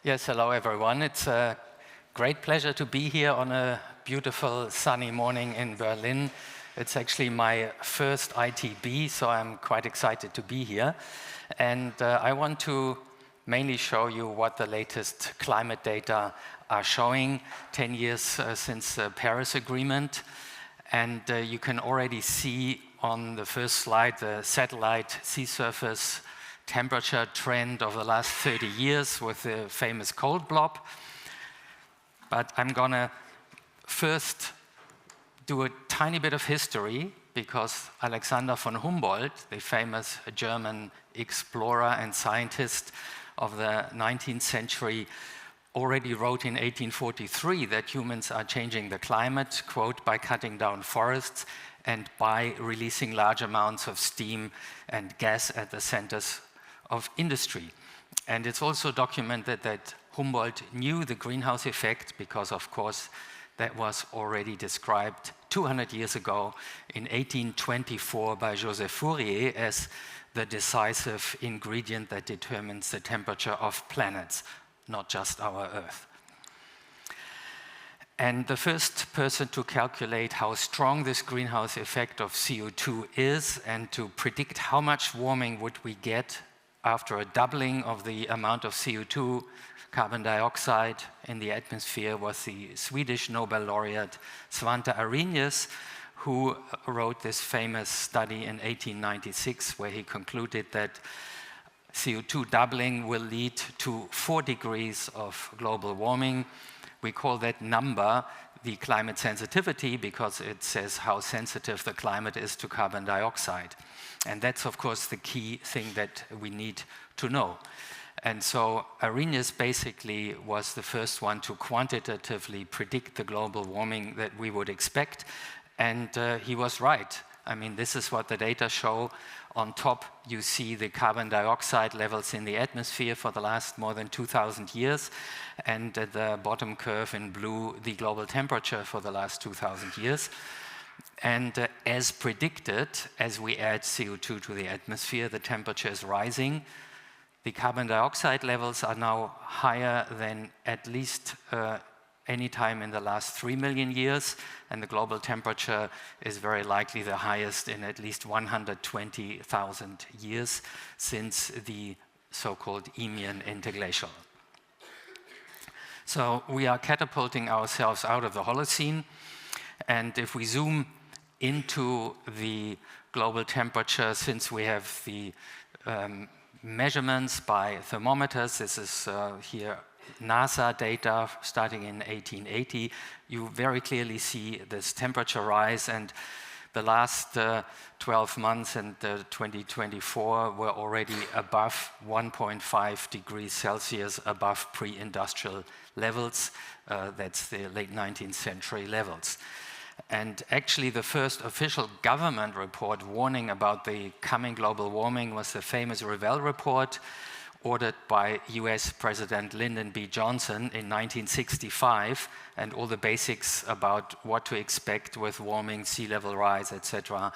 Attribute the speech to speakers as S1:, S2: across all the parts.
S1: Yes, hello everyone. It's a great pleasure to be here on a beautiful sunny morning in Berlin. It's actually my first ITB, so I'm quite excited to be here. And I want to mainly show you what the latest climate data are showing, 10 years since the Paris Agreement. And you can already see on the first slide the satellite sea surface temperature trend of the last 30 years with the famous cold blob. But I'm going to first do a tiny bit of history because Alexander von Humboldt, the famous German explorer and scientist of the 19th century, already wrote in 1843 that humans are changing the climate, quote, by cutting down forests and by releasing large amounts of steam and gas at the centers of industry. And it's also documented that Humboldt knew the greenhouse effect because, of course, that was already described 200 years ago in 1824 by Joseph Fourier as the decisive ingredient that determines the temperature of planets, not just our Earth. And the first person to calculate how strong this greenhouse effect of CO2 is and to predict how much warming would we get after a doubling of the amount of CO2, carbon dioxide in the atmosphere was the Swedish Nobel laureate Svante Arrhenius, who wrote this famous study in 1896 where he concluded that CO2 doubling will lead to 4 degrees of global warming. We call that number the climate sensitivity because it says how sensitive the climate is to carbon dioxide. And that's, of course, the key thing that we need to know. And so Arrhenius basically was the first one to quantitatively predict the global warming that we would expect. And he was right. I mean, this is what the data show. On top, you see the carbon dioxide levels in the atmosphere for the last more than 2,000 years. And at the bottom curve in blue, the global temperature for the last 2,000 years. And as predicted, as we add CO2 to the atmosphere, the temperature is rising. The carbon dioxide levels are now higher than at least any time in the last 3 million years, and the global temperature is very likely the highest in at least 120,000 years since the so-called Eemian interglacial. So we are catapulting ourselves out of the Holocene, and if we zoom into the global temperature, since we have the measurements by thermometers, this is here NASA data starting in 1880, you very clearly see this temperature rise, and the last 12 months and 2024 were already above 1.5 degrees Celsius above pre-industrial levels. That's the late 19th century levels. And actually the first official government report warning about the coming global warming was the famous Revell report ordered by US President Lyndon B. Johnson in 1965, and all the basics about what to expect with warming, sea level rise, etc.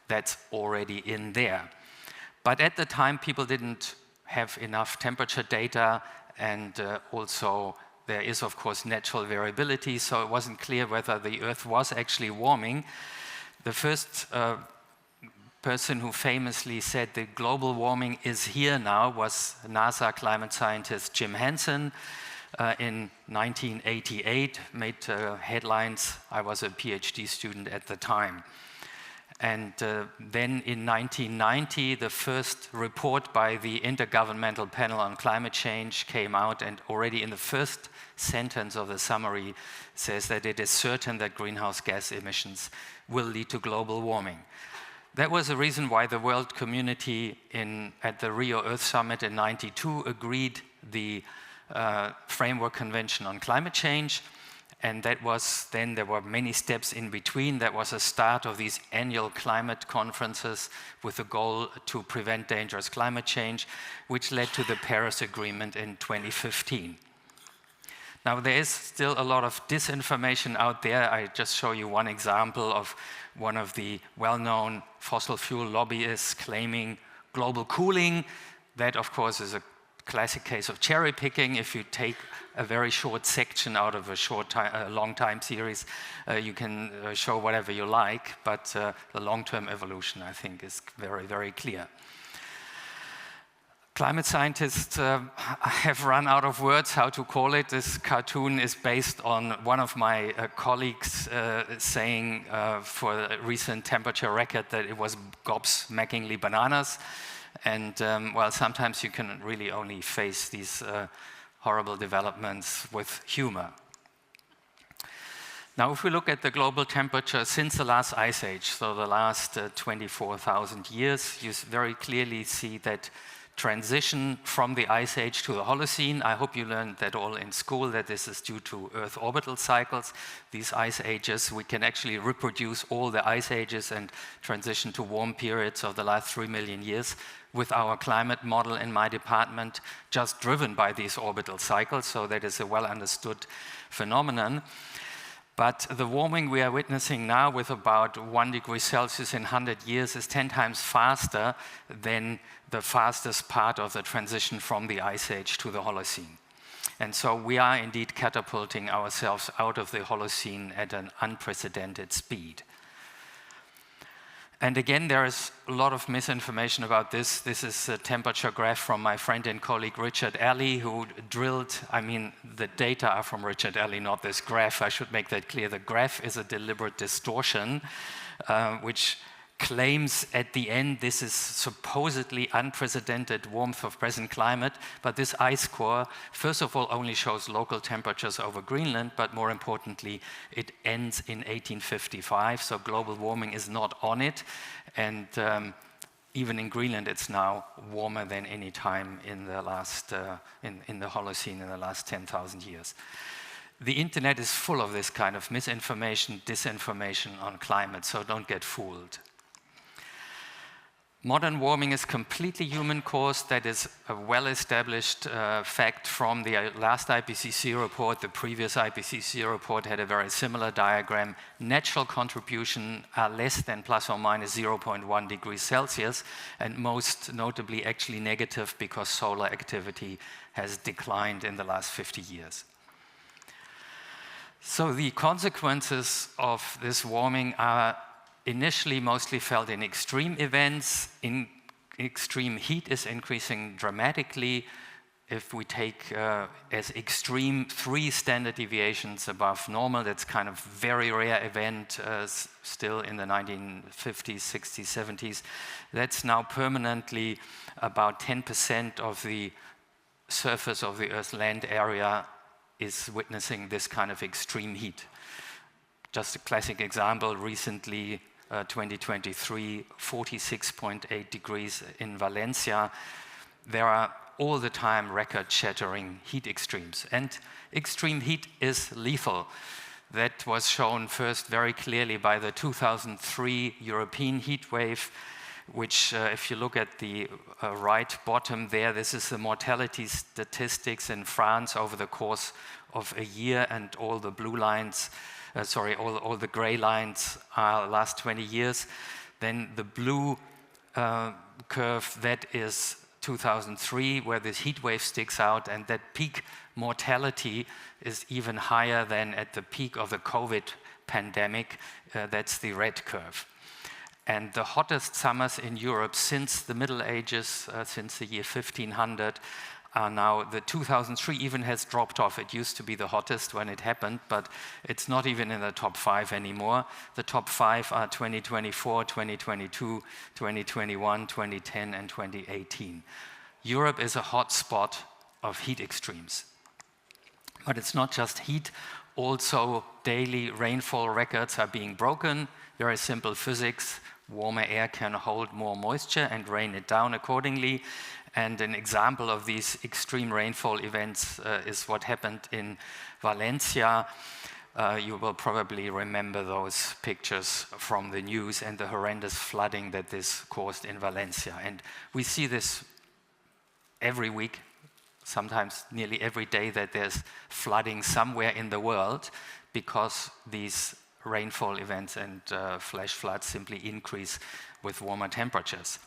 S1: That's already in there. But at the time, people didn't have enough temperature data, and also there is, of course, natural variability, so it wasn't clear whether the Earth was actually warming. The first person who famously said the global warming is here now was NASA climate scientist Jim Hansen in 1988, made headlines. I was a PhD student at the time. And then in 1990, the first report by the Intergovernmental Panel on Climate Change came out, and already in the first sentence of the summary says that it is certain that greenhouse gas emissions will lead to global warming. That was the reason why the world community at the Rio Earth Summit in '92 agreed the Framework Convention on Climate Change. And that was then, there were many steps in between. That was a start of these annual climate conferences with the goal to prevent dangerous climate change, which led to the Paris Agreement in 2015. Now, there is still a lot of disinformation out there. I just show you one example of one of the well-known fossil fuel lobbyists claiming global cooling. That, of course, is a classic case of cherry picking. If you take a very short section out of a long time series, you can show whatever you like, but the long-term evolution, I think, is very, very clear. Climate scientists have run out of words how to call it. This cartoon is based on one of my colleagues saying for a recent temperature record that it was gobsmackingly bananas. And well, sometimes you can really only face these horrible developments with humor. Now, if we look at the global temperature since the last ice age, so the last 24,000 years, you very clearly see that transition from the ice age to the Holocene. I hope you learned that all in school, that this is due to Earth orbital cycles. These ice ages, we can actually reproduce all the ice ages and transition to warm periods of the last 3 million years with our climate model in my department, just driven by these orbital cycles. So that is a well understood phenomenon. But the warming we are witnessing now with about 1 degree Celsius in 100 years is 10 times faster than the fastest part of the transition from the Ice Age to the Holocene. And so we are indeed catapulting ourselves out of the Holocene at an unprecedented speed. And again, there is a lot of misinformation about this. This is a temperature graph from my friend and colleague Richard Alley, who drilled, the data are from Richard Alley, not this graph. I should make that clear. The graph is a deliberate distortion, which claims at the end this is supposedly unprecedented warmth of present climate, but this ice core, first of all, only shows local temperatures over Greenland, but more importantly, it ends in 1855, so global warming is not on it, and even in Greenland, it's now warmer than any time in the last, in the Holocene in the last 10,000 years. The internet is full of this kind of misinformation, disinformation on climate, so don't get fooled. Modern warming is completely human-caused. That is a well-established fact from the last IPCC report. The previous IPCC report had a very similar diagram. Natural contribution are less than plus or minus 0.1 degrees Celsius, and most notably actually negative because solar activity has declined in the last 50 years. So the consequences of this warming are initially mostly felt in extreme events. Extreme heat is increasing dramatically. If we take as extreme 3 standard deviations above normal, that's kind of very rare event still in the 1950s, 60s, 70s. That's now permanently about 10% of the surface of the Earth's land area is witnessing this kind of extreme heat. Just a classic example, recently 2023, 46.8 degrees in Valencia. There are all the time record-shattering heat extremes. And extreme heat is lethal. That was shown first very clearly by the 2003 European heat wave, which if you look at the right bottom there, this is the mortality statistics in France over the course of a year, and all the blue lines all the gray lines are last 20 years. Then the blue curve, that is 2003, where this heat wave sticks out, and that peak mortality is even higher than at the peak of the COVID pandemic. That's the red curve. And the hottest summers in Europe since the Middle Ages, since the year 1500, are now, the 2003 even has dropped off. It used to be the hottest when it happened, but it's not even in the top 5 anymore. The top 5 are 2024, 2022, 2021, 2010, and 2018. Europe is a hot spot of heat extremes. But it's not just heat, also daily rainfall records are being broken. Very simple physics. Warmer air can hold more moisture and rain it down accordingly. And an example of these extreme rainfall events is what happened in Valencia. You will probably remember those pictures from the news and the horrendous flooding that this caused in Valencia. And we see this every week, sometimes nearly every day, that there's flooding somewhere in the world because these rainfall events and flash floods simply increase with warmer temperatures.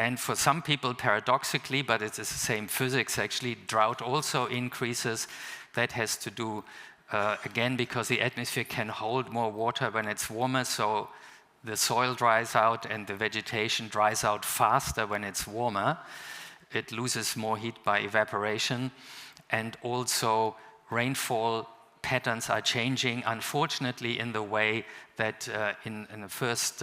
S1: And for some people, paradoxically, but it's the same physics actually, drought also increases. That has to do, again, because the atmosphere can hold more water when it's warmer, so the soil dries out and the vegetation dries out faster when it's warmer. It loses more heat by evaporation. And also rainfall patterns are changing, unfortunately, in the way that in the first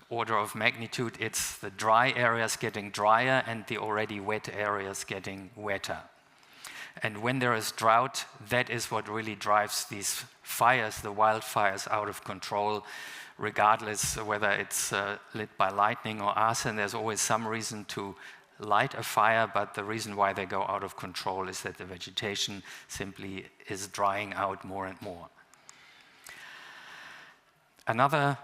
S1: order of magnitude, it's the dry areas getting drier and the already wet areas getting wetter. And when there is drought, that is what really drives these fires, the wildfires, out of control, regardless whether it's lit by lightning or arson. There's always some reason to light a fire, but the reason why they go out of control is that the vegetation simply is drying out more and more. Another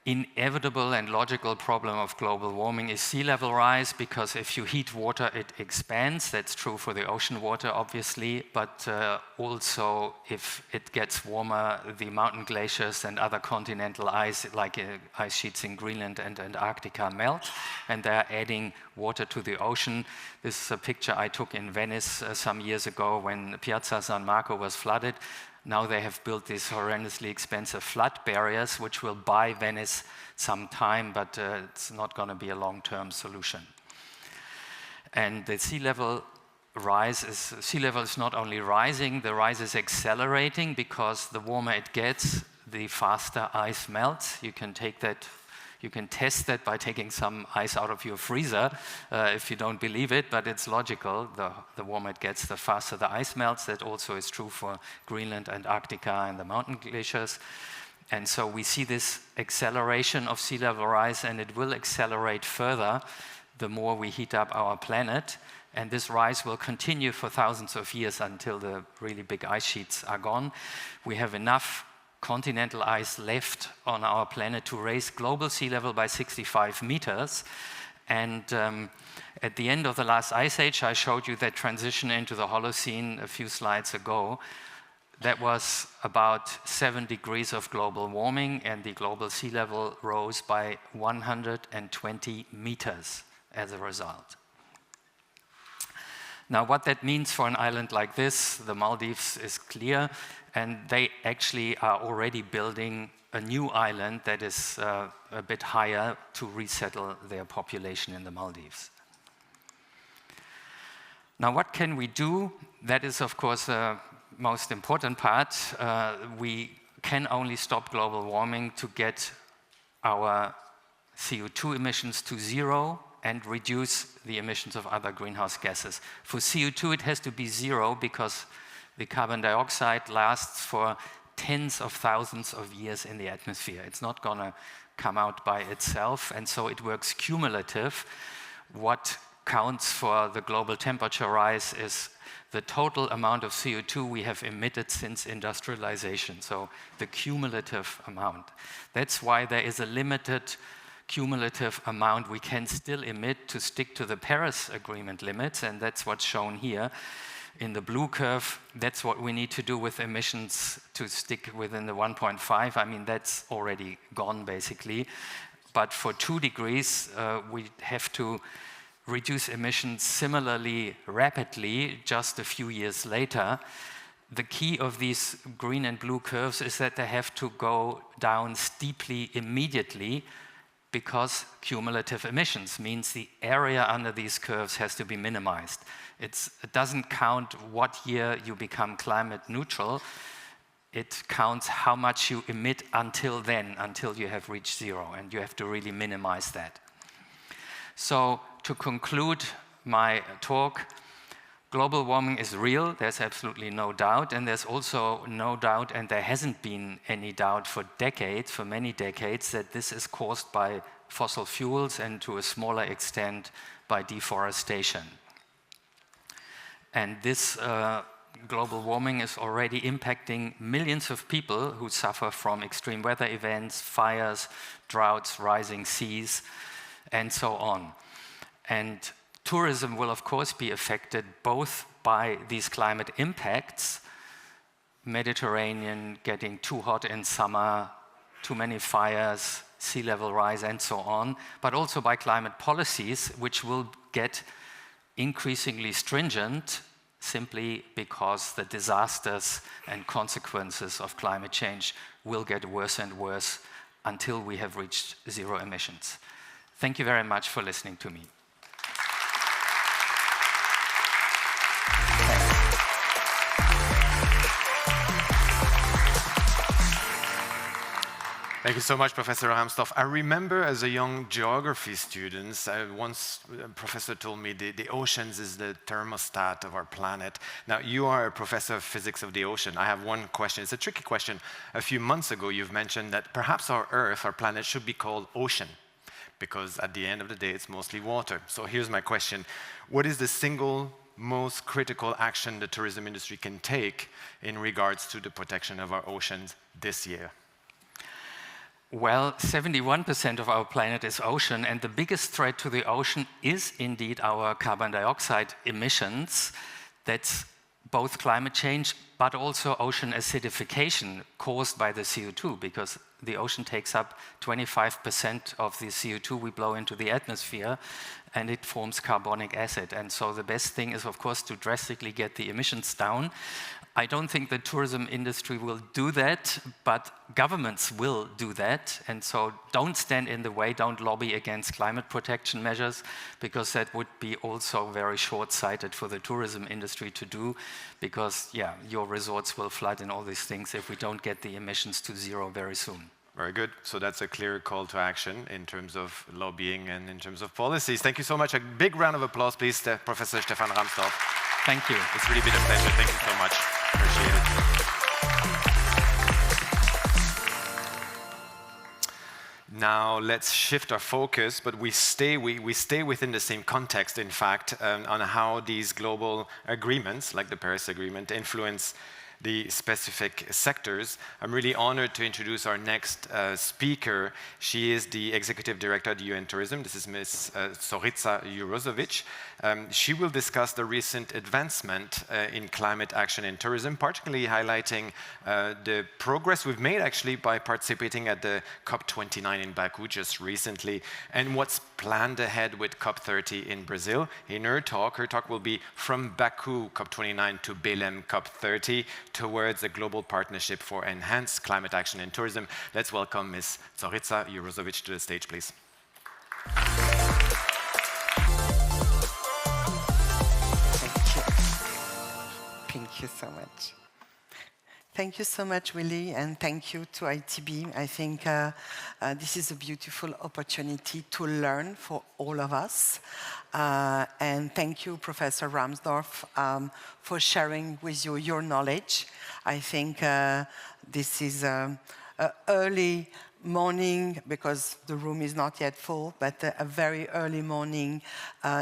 S1: inevitable and logical problem of global warming is sea level rise, because if you heat water, it expands. That's true for the ocean water, obviously, but also if it gets warmer, the mountain glaciers and other continental ice, like ice sheets in Greenland and Antarctica, melt, and they're adding water to the ocean. This is a picture I took in Venice some years ago when Piazza San Marco was flooded. Now they have built these horrendously expensive flood barriers, which will buy Venice some time, but it's not going to be a long-term solution. And the sea level is not only rising, the rise is accelerating, because the warmer it gets, the faster ice melts. You can test that by taking some ice out of your freezer if you don't believe it, but it's logical. The warmer it gets, the faster the ice melts. That also is true for Greenland, Antarctica, and the mountain glaciers. And so we see this acceleration of sea level rise, and it will accelerate further the more we heat up our planet. And this rise will continue for thousands of years until the really big ice sheets are gone. We have enough continental ice left on our planet to raise global sea level by 65 meters. And at the end of the last ice age, I showed you that transition into the Holocene a few slides ago. That was about 7 degrees of global warming, and the global sea level rose by 120 meters as a result. Now, what that means for an island like this, the Maldives, is clear, and they actually are already building a new island that is a bit higher to resettle their population in the Maldives. Now, what can we do? That is, of course, the most important part. We can only stop global warming to get our CO2 emissions to zero and reduce the emissions of other greenhouse gases. For CO2, it has to be zero, because the carbon dioxide lasts for tens of thousands of years in the atmosphere. It's not going to come out by itself, and so it works cumulative. What counts for the global temperature rise is the total amount of CO2 we have emitted since industrialization, so the cumulative amount. That's why there is a limited cumulative amount we can still emit to stick to the Paris Agreement limits, and that's what's shown here. In the blue curve, that's what we need to do with emissions to stick within the 1.5. I mean, that's already gone, basically. But for 2 degrees, we have to reduce emissions similarly rapidly just a few years later. The key of these green and blue curves is that they have to go down steeply immediately, because cumulative emissions means the area under these curves has to be minimized. It doesn't count what year you become climate neutral. It counts how much you emit until then, until you have reached zero, and you have to really minimize that. So to conclude my talk, global warming is real, there's absolutely no doubt, and there's also no doubt, and there hasn't been any doubt for decades, for many decades, that this is caused by fossil fuels and to a smaller extent by deforestation. And this global warming is already impacting millions of people who suffer from extreme weather events, fires, droughts, rising seas, and so on. And tourism will, of course, be affected both by these climate impacts, Mediterranean getting too hot in summer, too many fires, sea level rise and so on, but also by climate policies, which will get increasingly stringent simply because the disasters and consequences of climate change will get worse and worse until we have reached zero emissions. Thank you very much for listening to me.
S2: Thank you so much, Professor Rahmstorf. I remember as a young geography student, once a professor told me the oceans is the thermostat of our planet. Now, you are a professor of physics of the ocean. I have one question. It's a tricky question. A few months ago, you've mentioned that perhaps our Earth, our planet, should be called ocean, because at the end of the day, it's mostly water. So here's my question. What is the single most critical action the tourism industry can take in regards to the protection of our oceans this year?
S1: Well, 71% of our planet is ocean, and the biggest threat to the ocean is indeed our carbon dioxide emissions. That's both climate change, but also ocean acidification caused by the CO2, because the ocean takes up 25% of the CO2 we blow into the atmosphere, and it forms carbonic acid. And so the best thing is, of course, to drastically get the emissions down. I don't think the tourism industry will do that, but governments will do that. And so don't stand in the way, don't lobby against climate protection measures, because that would be also very short-sighted for the tourism industry to do, because, yeah, your resorts will flood and all these things if we don't get the emissions to zero very soon.
S2: Very good. So that's a clear call to action in terms of lobbying and in terms of policies. Thank you so much. A big round of applause, please, to Professor Stefan Rahmstorf.
S1: Thank you.
S2: It's really been a pleasure. Thank you so much. Appreciate it. Now let's shift our focus, but we stay within the same context, in fact, on how these global agreements, like the Paris Agreement, influence the specific sectors. I'm really honored to introduce our next speaker. She is the Executive Director at UN Tourism. This is Ms. Zorica Jurozovic. She will discuss the recent advancement in climate action in tourism, particularly highlighting the progress we've made actually by participating at the COP29 in Baku just recently, and what's planned ahead with COP30 in Brazil. In her talk will be From Baku COP29 to Belém COP30, towards a global partnership for enhanced climate action in tourism. Let's welcome Ms. Zorica Jurozovic to the stage, please.
S3: Thank you. Thank you so much. Thank you so much, Willy, and thank you to ITB. I think this is a beautiful opportunity to learn for all of us. And thank you, Professor Rahmstorf, for sharing with you your knowledge. I think this is an early morning, because the room is not yet full, but a very early morning,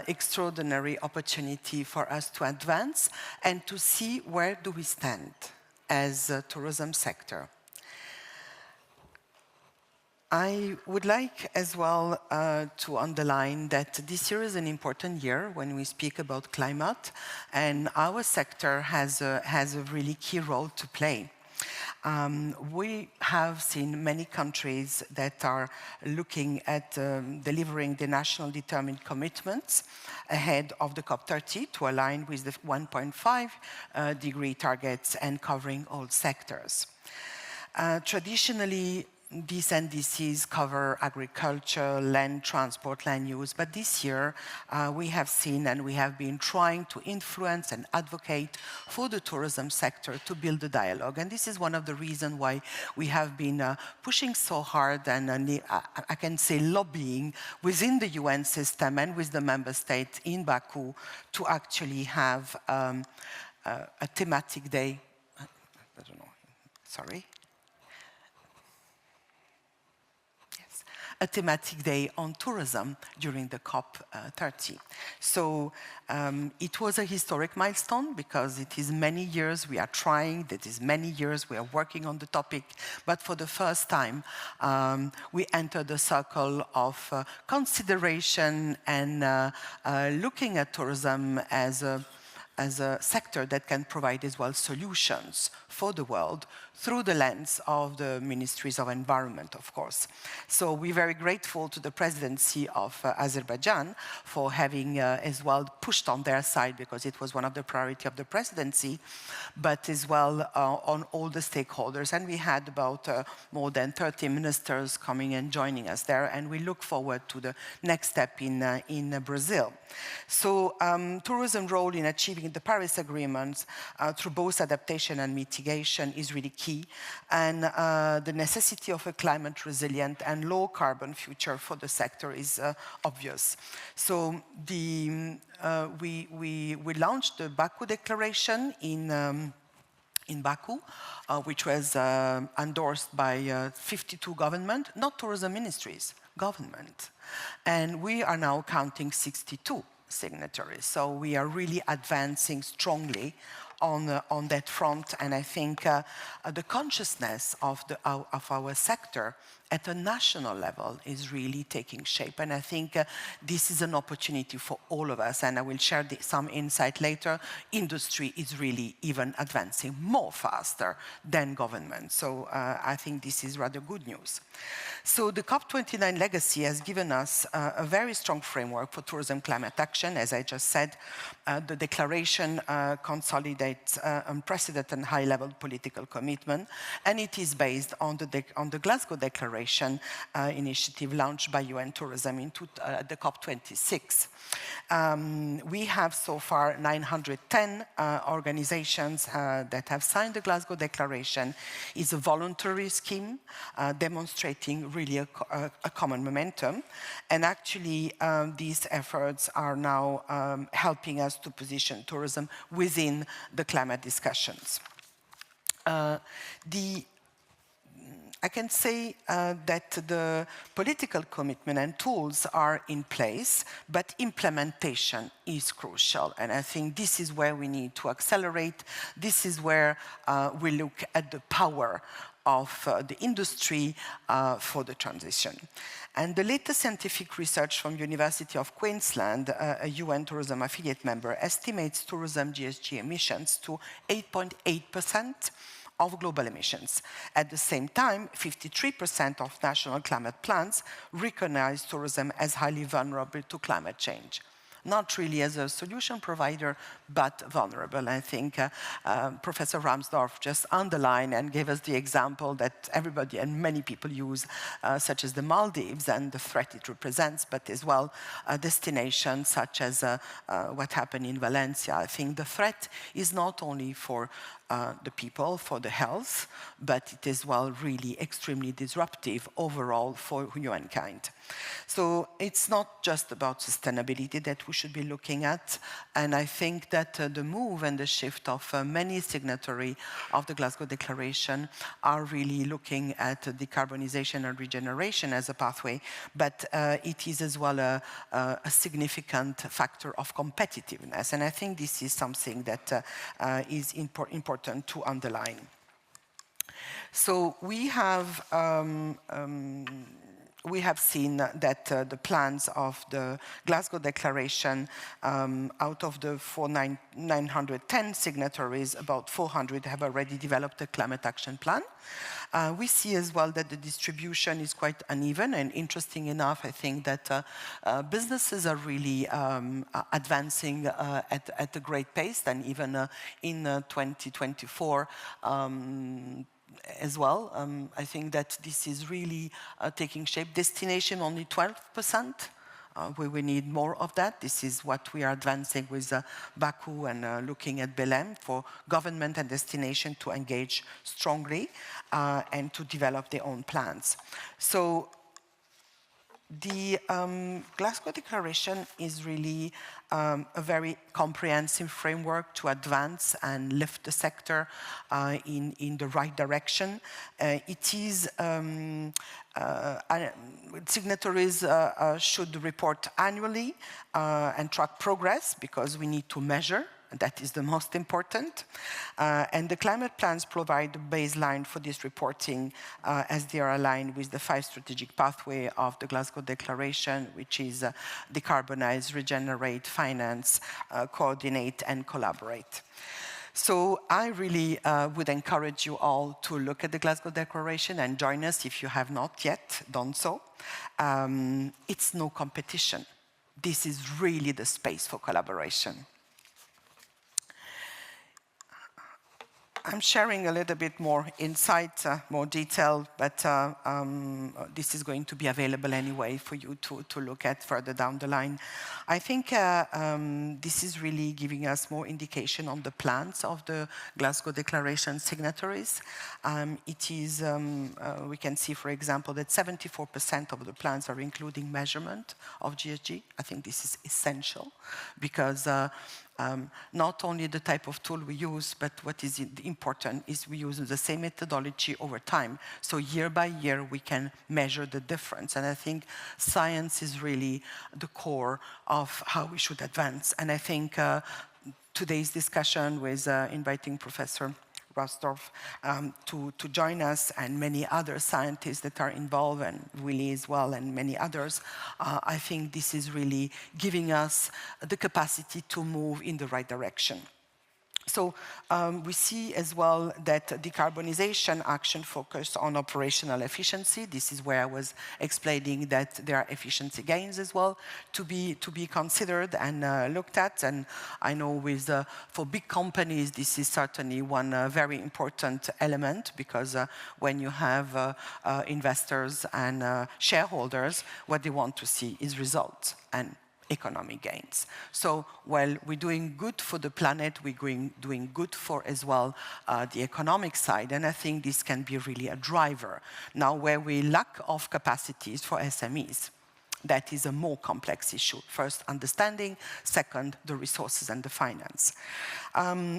S3: extraordinary opportunity for us to advance and to see where do we stand as a tourism sector. I would like as well to underline that this year is an important year when we speak about climate, and our sector has a really key role to play. We have seen many countries that are looking at delivering the national determined commitments ahead of the COP30 to align with the 1.5 degree targets and covering all sectors. Traditionally, these NDCs cover agriculture, land transport, land use, but this year we have seen and we have been trying to influence and advocate for the tourism sector to build a dialogue. And this is one of the reasons why we have been pushing so hard and I can say lobbying within the UN system and with the member states in Baku to actually have a thematic day. I don't know, sorry. A thematic day on tourism during the COP30. So it was a historic milestone, because it is many years we are trying, it is many years we are working on the topic, but for the first time we entered the circle of consideration and looking at tourism as a sector that can provide as well solutions for the world through the lens of the Ministries of Environment, of course. So we're very grateful to the presidency of Azerbaijan for having as well pushed on their side, because it was one of the priorities of the presidency, but as well on all the stakeholders. And we had about more than 30 ministers coming and joining us there, and we look forward to the next step in Brazil. So tourism role in achieving the Paris agreements through both adaptation and mitigation is really key, and the necessity of a climate resilient and low carbon future for the sector is obvious. So we launched the Baku Declaration in Baku, which was endorsed by 52 government, not tourism ministries, government. And we are now counting 62 signatories. So we are really advancing strongly on that front. And I think the consciousness of our sector at a national level is really taking shape. And I think this is an opportunity for all of us. And I will share some insight later. Industry is really even advancing more faster than government. So I think this is rather good news. So the COP29 legacy has given us a very strong framework for tourism climate action. As I just said, the declaration consolidates unprecedented high-level political commitment, and it is based on the Glasgow Declaration initiative launched by UN Tourism in the COP26. We have so far 910 organizations that have signed the Glasgow Declaration. It's a voluntary scheme demonstrating really a common momentum. And actually, these efforts are now helping us to position tourism within the climate discussions. I can say that the political commitment and tools are in place, but implementation is crucial. And I think this is where we need to accelerate. This is where we look at the power of the industry for the transition. And the latest scientific research from University of Queensland, a UN tourism affiliate member, estimates tourism GHG emissions to 8.8% of global emissions. At the same time, 53% of national climate plans recognize tourism as highly vulnerable to climate change. Not really as a solution provider, but vulnerable. I think Professor Rahmstorf just underlined and gave us the example that everybody and many people use, such as the Maldives and the threat it represents, but as well destinations such as what happened in Valencia. I think the threat is not only for the people, for the health, but it is well really extremely disruptive overall for humankind. So it's not just about sustainability that we should be looking at, and I think that the move and the shift of many signatories of the Glasgow Declaration are really looking at decarbonization and regeneration as a pathway, but it is as well a significant factor of competitiveness, and I think this is something that is important to underline. So we have seen that the plans of the Glasgow Declaration, out of the 910 signatories, about 400 have already developed a climate action plan. We see as well that the distribution is quite uneven, and interesting enough, I think that businesses are really advancing at a great pace, and even in 2024, as well. I think that this is really taking shape. Destination only 12%. We need more of that. This is what we are advancing with Baku and looking at Belém for government and destination to engage strongly and to develop their own plans. So the Glasgow Declaration is really a very comprehensive framework to advance and lift the sector in the right direction. It is signatories should report annually and track progress, because we need to measure. That is the most important. And the climate plans provide a baseline for this reporting as they are aligned with the 5 strategic pathways of the Glasgow Declaration, which is decarbonize, regenerate, finance, coordinate, and collaborate. So I really would encourage you all to look at the Glasgow Declaration and join us if you have not yet done so. It's no competition. This is really the space for collaboration. I'm sharing a little bit more insight, more detail, but this is going to be available anyway for you to look at further down the line. I think this is really giving us more indication on the plans of the Glasgow Declaration signatories. It is, we can see, for example, that 74% of the plans are including measurement of GHG. I think this is essential because not only the type of tool we use, but what is important is we use the same methodology over time. So year by year, we can measure the difference. And I think science is really the core of how we should advance. And I think today's discussion with inviting Professor Rahmstorf to join us, and many other scientists that are involved, and Willy as well, and many others, I think this is really giving us the capacity to move in the right direction. So we see as well that decarbonization action focused on operational efficiency. This is where I was explaining that there are efficiency gains as well to be considered and looked at. And I know with for big companies, this is certainly one very important element, because when you have investors and shareholders, what they want to see is results and economic gains. So while we're doing good for the planet, we're doing good for as well the economic side, and I think this can be really a driver. Now, where we lack of capacities for SMEs, that is a more complex issue. First, understanding. Second, the resources and the finance.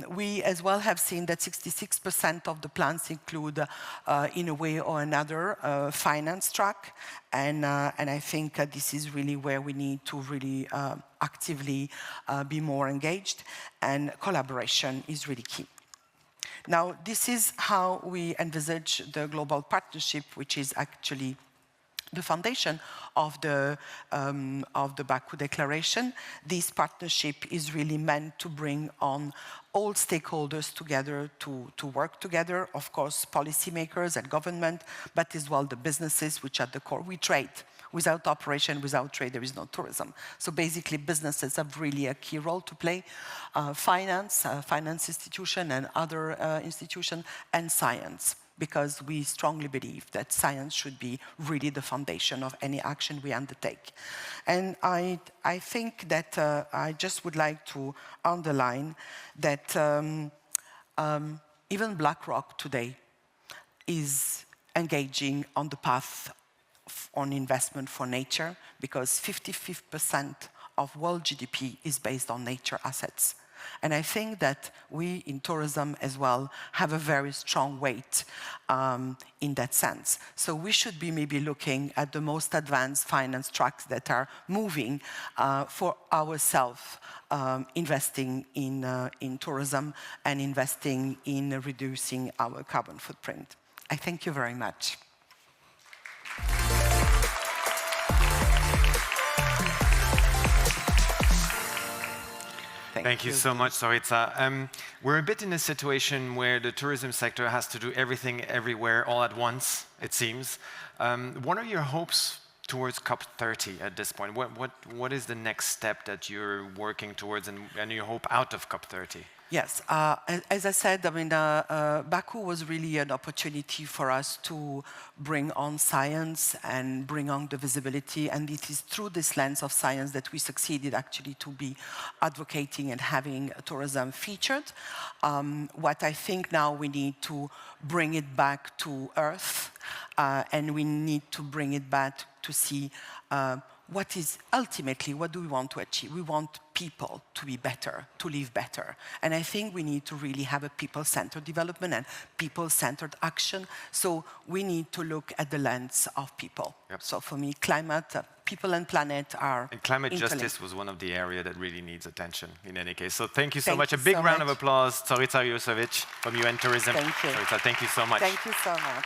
S3: We as well have seen that 66% of the plans include, in a way or another, finance track. And I think this is really where we need to really actively be more engaged. And collaboration is really key. Now, this is how we envisage the global partnership, which is actually the foundation of the Baku Declaration. This partnership is really meant to bring on all stakeholders together to work together, of course, policymakers and government, but as well the businesses, which are the core. We trade. Without operation, without trade, there is no tourism. So basically, businesses have really a key role to play. Finance institution and other institutions, and science, because we strongly believe that science should be really the foundation of any action we undertake. And I think that I just would like to underline that even BlackRock today is engaging on the path on investment for nature, because 55% of world GDP is based on nature assets. And I think that we in tourism as well have a very strong weight in that sense. So we should be maybe looking at the most advanced finance tracks that are moving for ourselves, investing in tourism and investing in reducing our carbon footprint. I thank you very much.
S2: Thank you so much, Zorica. We're a bit in a situation where the tourism sector has to do everything everywhere all at once, it seems. What are your hopes towards COP30 at this point? What is the next step that you're working towards and you hope out of COP30?
S3: Yes, as I said, I mean, Baku was really an opportunity for us to bring on science and bring on the visibility, and it is through this lens of science that we succeeded actually to be advocating and having tourism featured. What I think now we need to bring it back to earth, and we need to bring it back to see what is ultimately, what do we want to achieve? We want people to be better, to live better. And I think we need to really have a people-centered development and people-centered action. So we need to look at the lens of people. Yep. So for me, climate, people and planet are
S2: And climate justice was one of the areas that really needs attention in any case. So thank you so much. A big round of applause, Zorica Jusovic from UN Tourism.
S3: Thank you.
S2: Zorica, thank you so much.
S3: Thank you so much.